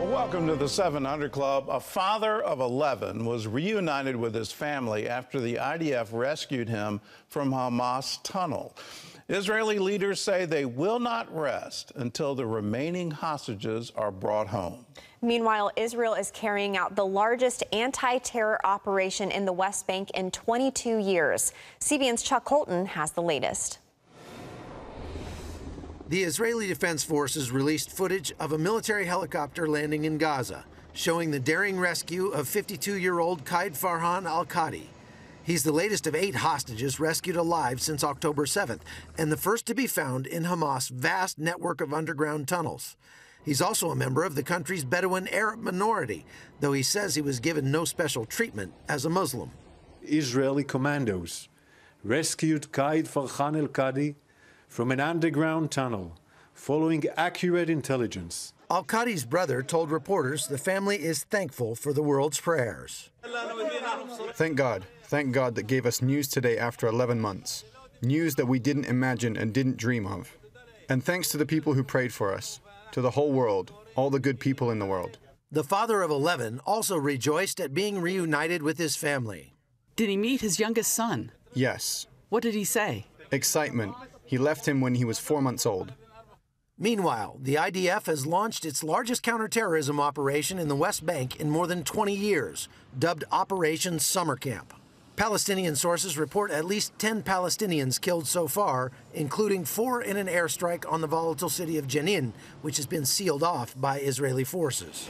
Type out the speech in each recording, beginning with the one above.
Well, welcome to the 700 Club. A father of 11 was reunited with his family after the IDF rescued him from Hamas tunnel. Israeli leaders say they will not rest until the remaining hostages are brought home. Meanwhile, Israel is carrying out the largest anti-terror operation in the West Bank in 22 years. CBN's Chuck Holton has the latest. The Israeli Defense Forces released footage of a military helicopter landing in Gaza, showing the daring rescue of 52-year-old Qaid Farhan al-Qadi. He's the latest of 8 hostages rescued alive since October 7th, and the first to be found in Hamas' vast network of underground tunnels. He's also a member of the country's Bedouin Arab minority, though he says he was given no special treatment as a Muslim. Israeli commandos rescued Qaid Farhan al-Qadi from an underground tunnel, following accurate intelligence. Al-Qadi's brother told reporters the family is thankful for the world's prayers. Thank God that gave us news today after 11 months. News that we didn't imagine and didn't dream of. And thanks to the people who prayed for us, to the whole world, all the good people in the world. The father of 11 also rejoiced at being reunited with his family. Did he meet his youngest son? Yes. What did he say? Excitement. He left him when he was 4 months old. Meanwhile, the IDF has launched its largest counterterrorism operation in the West Bank in more than 20 years, dubbed Operation Summer Camp. Palestinian sources report at least 10 Palestinians killed so far, including 4 in an airstrike on the volatile city of Jenin, which has been sealed off by Israeli forces.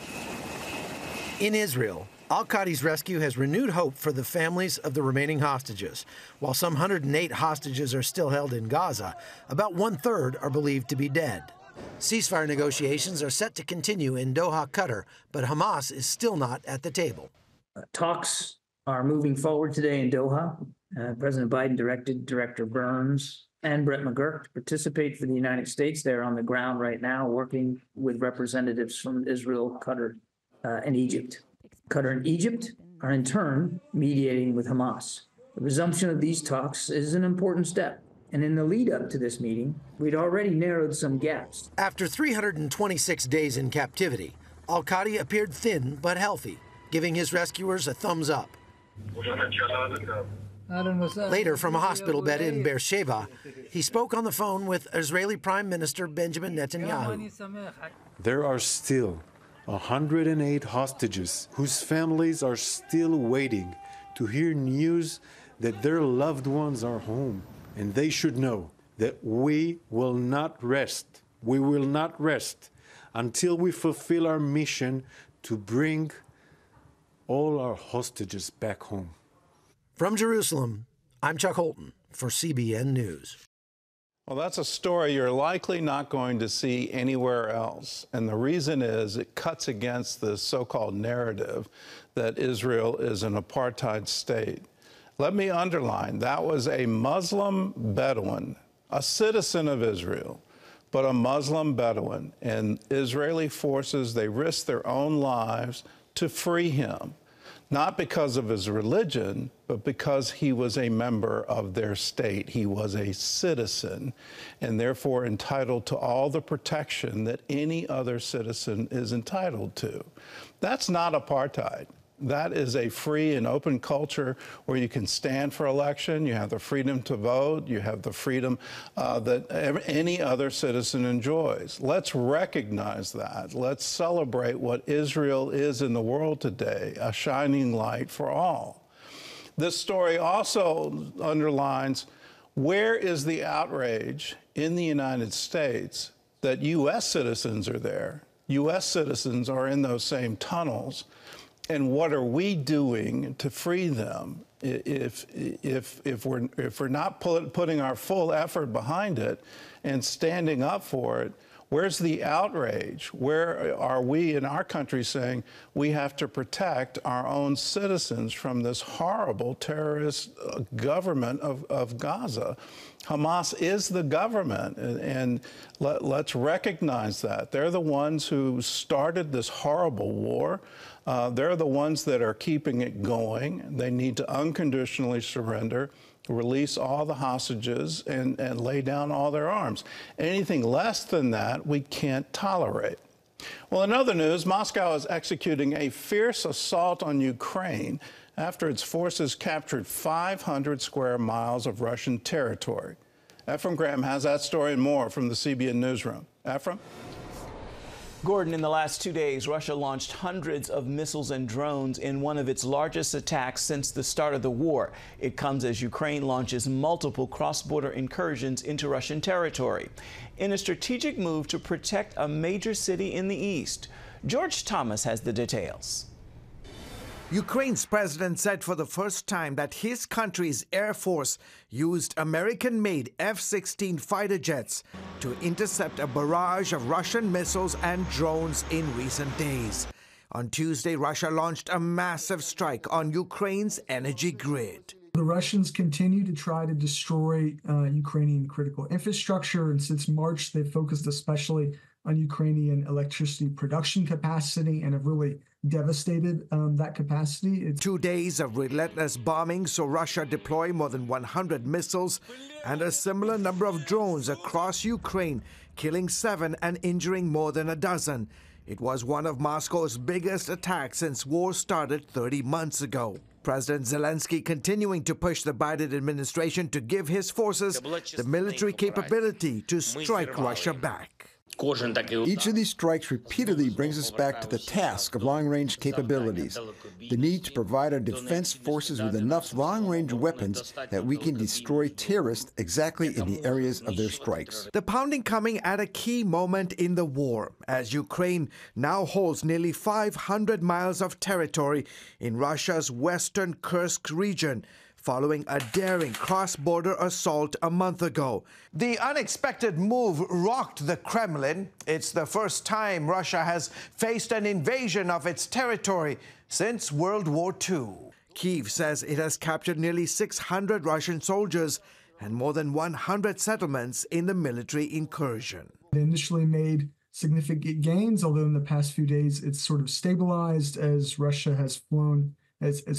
In Israel, al-Qadi's rescue has renewed hope for the families of the remaining hostages. While some 108 hostages are still held in Gaza, about 1/3 are believed to be dead. Ceasefire negotiations are set to continue in Doha, Qatar, but Hamas is still not at the table. Talks are moving forward today in Doha. President Biden directed Director Burns and Brett McGurk to participate for the United States. They're on the ground right now working with representatives from Israel, Qatar, and Egypt. Qatar and Egypt are in turn mediating with Hamas. The resumption of these talks is an important step. And in the lead up to this meeting, we'd already narrowed some gaps. After 326 days in captivity, al-Qadi appeared thin but healthy, giving his rescuers a thumbs up. Later, from a hospital bed in Beersheba, he spoke on the phone with Israeli Prime Minister Benjamin Netanyahu. There are still 108 hostages whose families are still waiting to hear news that their loved ones are home. And they should know that we will not rest. We will not rest until we fulfill our mission to bring all our hostages back home. From Jerusalem, I'm Chuck Holton for CBN News. Well, that's a story you're likely not going to see anywhere else. And the reason is it cuts against the so-called narrative that Israel is an apartheid state. Let me underline, that was a Muslim Bedouin, a citizen of Israel, but a Muslim Bedouin. And Israeli forces, they risked their own lives to free him, not because of his religion, but because he was a member of their state. He was a citizen and therefore entitled to all the protection that any other citizen is entitled to. That's not apartheid. That is a free and open culture where you can stand for election, you have the freedom to vote, you have the freedom that any other citizen enjoys. Let's recognize that. Let's celebrate what Israel is in the world today, a shining light for all. This story also underlines where is the outrage in the United States that U.S. citizens are there. U.S. citizens are in those same tunnels. And what are we doing to free them if we're not putting our full effort behind it and standing up for it? Where's the outrage? Where are we in our country saying we have to protect our own citizens from this horrible terrorist government of Gaza? Hamas is the government, and let's recognize that. They're the ones who started this horrible war. They're the ones that are keeping it going. They need to unconditionally surrender, release all the hostages, and lay down all their arms. Anything less than that, we can't tolerate. Well, in other news, Moscow is executing a fierce assault on Ukraine after its forces captured 500 square miles of Russian territory. Ephraim Graham has that story and more from the CBN newsroom. Ephraim? Gordon, in the last 2 days, Russia launched hundreds of missiles and drones in one of its largest attacks since the start of the war. It comes as Ukraine launches multiple cross-border incursions into Russian territory in a strategic move to protect a major city in the east. George Thomas has the details. Ukraine's president said for the first time that his country's Air Force used American-made F-16 fighter jets to intercept a barrage of Russian missiles and drones in recent days. On Tuesday, Russia launched a massive strike on Ukraine's energy grid. The Russians continue to try to destroy Ukrainian critical infrastructure, and since March, they've focused especially on Ukrainian electricity production capacity and have really devastated that capacity. It's 2 days of relentless bombing saw Russia deploy more than 100 missiles and a similar number of drones across Ukraine, killing 7 and injuring more than a dozen. It was one of Moscow's biggest attacks since war started 30 months ago. President Zelensky continuing to push the Biden administration to give his forces the military capability to strike Russia back. Each of these strikes repeatedly brings us back to the task of long-range capabilities, the need to provide our defense forces with enough long-range weapons that we can destroy terrorists exactly in the areas of their strikes. The pounding coming at a key moment in the war, as Ukraine now holds nearly 500 miles of territory in Russia's western Kursk region, following a daring cross-border assault a month ago. The unexpected move rocked the Kremlin. It's the first time Russia has faced an invasion of its territory since World War II. Kyiv says it has captured nearly 600 Russian soldiers and more than 100 settlements in the military incursion. They initially made significant gains, although in the past few days it's sort of stabilized as Russia has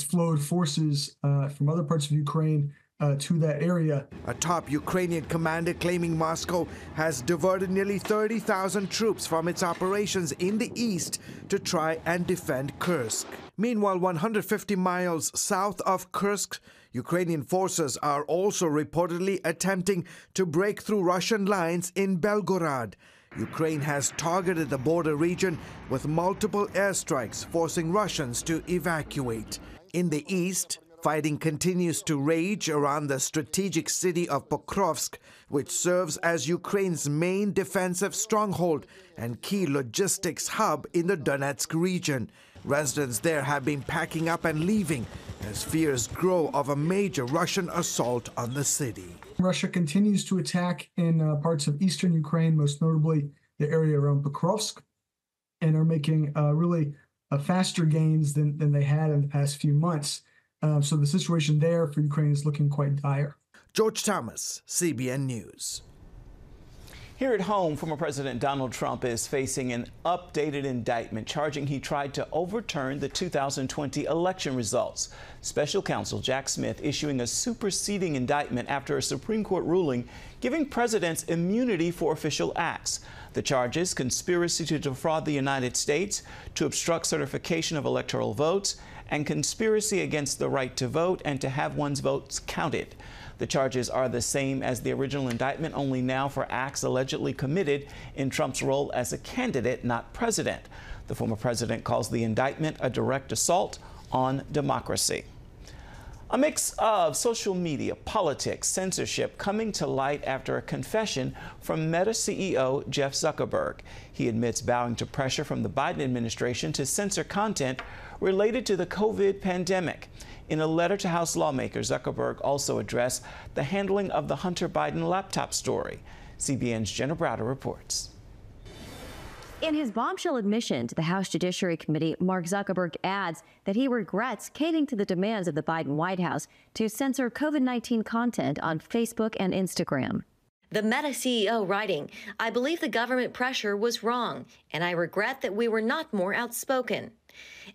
flowed forces from other parts of Ukraine to that area. A top Ukrainian commander claiming Moscow has diverted nearly 30,000 troops from its operations in the east to try and defend Kursk. Meanwhile, 150 miles south of Kursk, Ukrainian forces are also reportedly attempting to break through Russian lines in Belgorod. Ukraine has targeted the border region with multiple airstrikes, forcing Russians to evacuate. In the east, fighting continues to rage around the strategic city of Pokrovsk, which serves as Ukraine's main defensive stronghold and key logistics hub in the Donetsk region. Residents there have been packing up and leaving as fears grow of a major Russian assault on the city. Russia continues to attack in parts of eastern Ukraine, most notably the area around Pokrovsk, and are making really faster gains than they had in the past few months. So the situation there for Ukraine is looking quite dire. George Thomas, CBN News. Here at home, former President Donald Trump is facing an updated indictment charging he tried to overturn the 2020 election results. Special counsel Jack Smith issuing a superseding indictment after a Supreme Court ruling giving presidents immunity for official acts. The charges: conspiracy to defraud the United States, to obstruct certification of electoral votes, and conspiracy against the right to vote and to have one's votes counted. The charges are the same as the original indictment, only now for acts allegedly committed in Trump's role as a candidate, not president. The former president calls the indictment a direct assault on democracy. A mix of social media, politics, censorship coming to light after a confession from Meta CEO Jeff Zuckerberg. He admits bowing to pressure from the Biden administration to censor content related to the COVID pandemic. In a letter to House lawmakers, Zuckerberg also addressed the handling of the Hunter Biden laptop story. CBN's Jenna Browder reports. In his bombshell admission to the House Judiciary Committee, Mark Zuckerberg adds that he regrets caving to the demands of the Biden White House to censor COVID-19 content on Facebook and Instagram. The Meta CEO writing, "I believe the government pressure was wrong, and I regret that we were not more outspoken."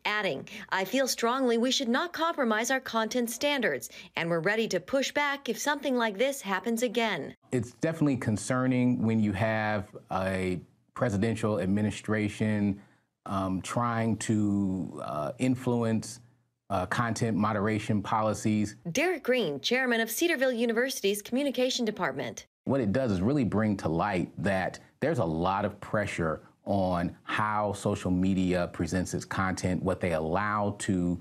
Adding, "I feel strongly we should not compromise our content standards, and we're ready to push back if something like this happens again." It's definitely concerning when you have a presidential administration trying to influence content moderation policies. Derek Green, chairman of Cedarville University's Communication Department. What it does is really bring to light that there's a lot of pressure on how social media presents its content, what they allow to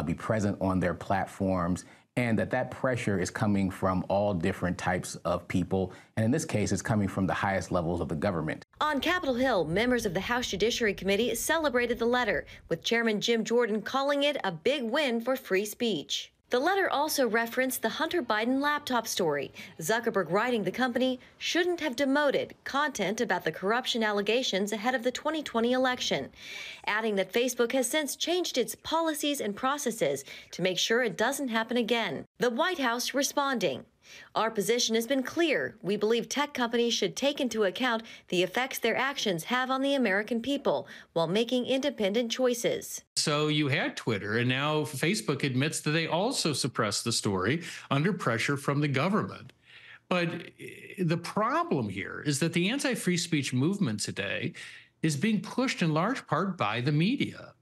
be present on their platforms, and that pressure is coming from all different types of people. And in this case, it's coming from the highest levels of the government. On Capitol Hill, members of the House Judiciary Committee celebrated the letter, with Chairman Jim Jordan calling it a big win for free speech. The letter also referenced the Hunter Biden laptop story, Zuckerberg writing the company shouldn't have demoted content about the corruption allegations ahead of the 2020 election, adding that Facebook has since changed its policies and processes to make sure it doesn't happen again. The White House responding. Our position has been clear. We believe tech companies should take into account the effects their actions have on the American people while making independent choices. So you had Twitter, and now Facebook admits that they also suppressed the story under pressure from the government. But the problem here is that the anti-free speech movement today is being pushed in large part by the media.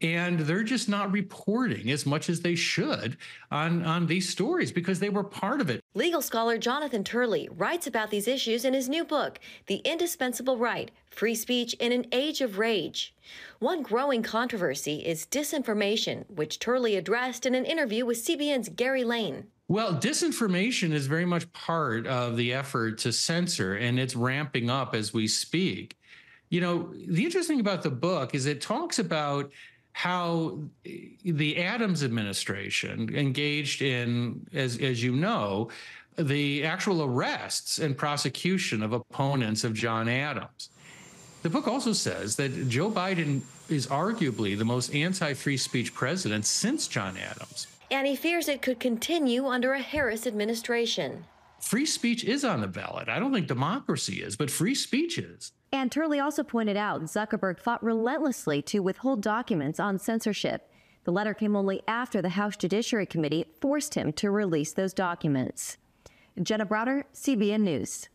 And they're just not reporting as much as they should on these stories because they were part of it. Legal scholar Jonathan Turley writes about these issues in his new book, The Indispensable Right, Free Speech in an Age of Rage. One growing controversy is disinformation, which Turley addressed in an interview with CBN's Gary Lane. Well, disinformation is very much part of the effort to censor, and it's ramping up as we speak. You know, the interesting thing about the book is it talks about how the Adams administration engaged in, as you know, the actual arrests and prosecution of opponents of John Adams. The book also says that Joe Biden is arguably the most anti-free speech president since John Adams. And he fears it could continue under a Harris administration. Free speech is on the ballot. I don't think democracy is, but free speech is. And Turley also pointed out Zuckerberg fought relentlessly to withhold documents on censorship. The letter came only after the House Judiciary Committee forced him to release those documents. Jenna Browder, CBN News.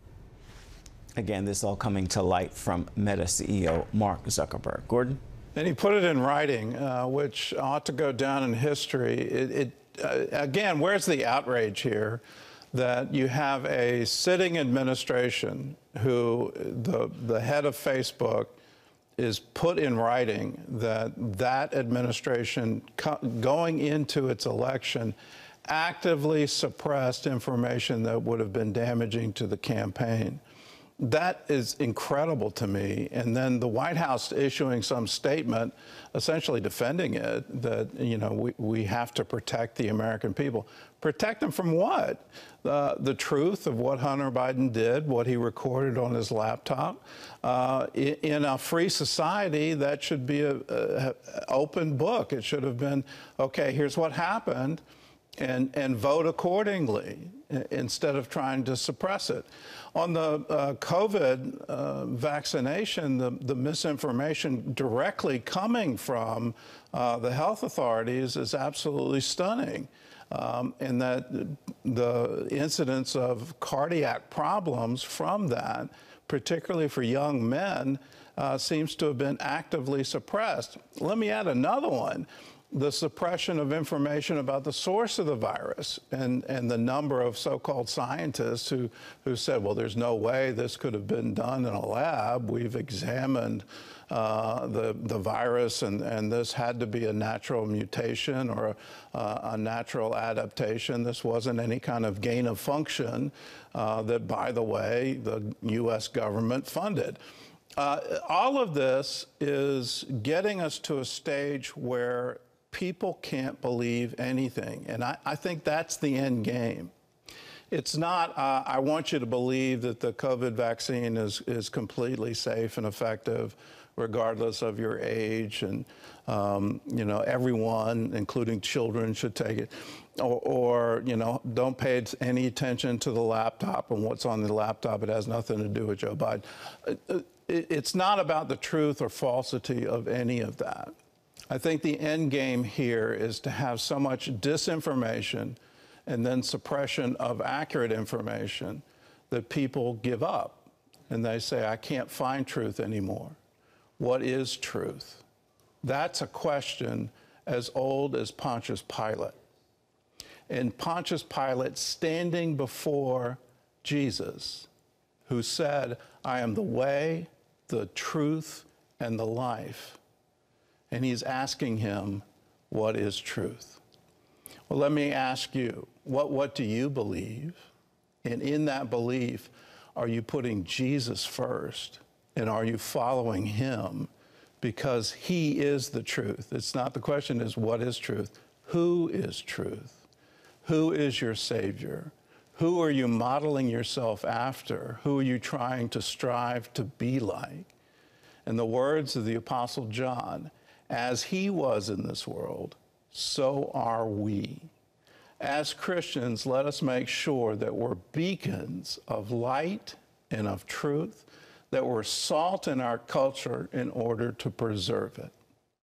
Again, this all coming to light from Meta CEO Mark Zuckerberg. Gordon? And he put it in writing, which ought to go down in history. Again, where's the outrage here? That you have a sitting administration who the head of Facebook is put in writing that administration going into its election actively suppressed information that would have been damaging to the campaign. That is incredible to me. And then the White House issuing some statement essentially defending it, that, you know, we have to protect the American people. Protect them from what? The truth of what Hunter Biden did, what he recorded on his laptop. In a free society, that should be an open book. It should have been, okay, here's what happened, and vote accordingly instead of trying to suppress it. On the COVID vaccination, the misinformation directly coming from the health authorities is absolutely stunning. And that the incidence of cardiac problems from that, particularly for young men, seems to have been actively suppressed. Let me add another one. The suppression of information about the source of the virus and the number of so-called scientists who said, well, there's no way this could have been done in a lab. We've examined the virus, and this had to be a natural mutation or a natural adaptation. This wasn't any kind of gain of function that, by the way, the U.S. government funded. All of this is getting us to a stage where people can't believe anything. And I think that's the end game. It's not, I want you to believe that the COVID vaccine is completely safe and effective, regardless of your age. And, you know, everyone, including children, should take it. Or, you know, don't pay any attention to the laptop and what's on the laptop. It has nothing to do with Joe Biden. It's not about the truth or falsity of any of that. I think the end game here is to have so much disinformation and then suppression of accurate information that people give up. and they say, I can't find truth anymore. What is truth? That's a question as old as Pontius Pilate. And Pontius Pilate standing before Jesus, who said, I am the way, the truth, and the life. And he's asking him, what is truth? Well, let me ask you, what do you believe? And in that belief, are you putting Jesus first? And are you following him? Because he is the truth. It's not, the question is, what is truth? Who is truth? Who is your Savior? Who are you modeling yourself after? Who are you trying to strive to be like? In the words of the Apostle John, as he was in this world, so are we. As Christians, let us make sure that we're beacons of light and of truth, that we're salt in our culture in order to preserve it.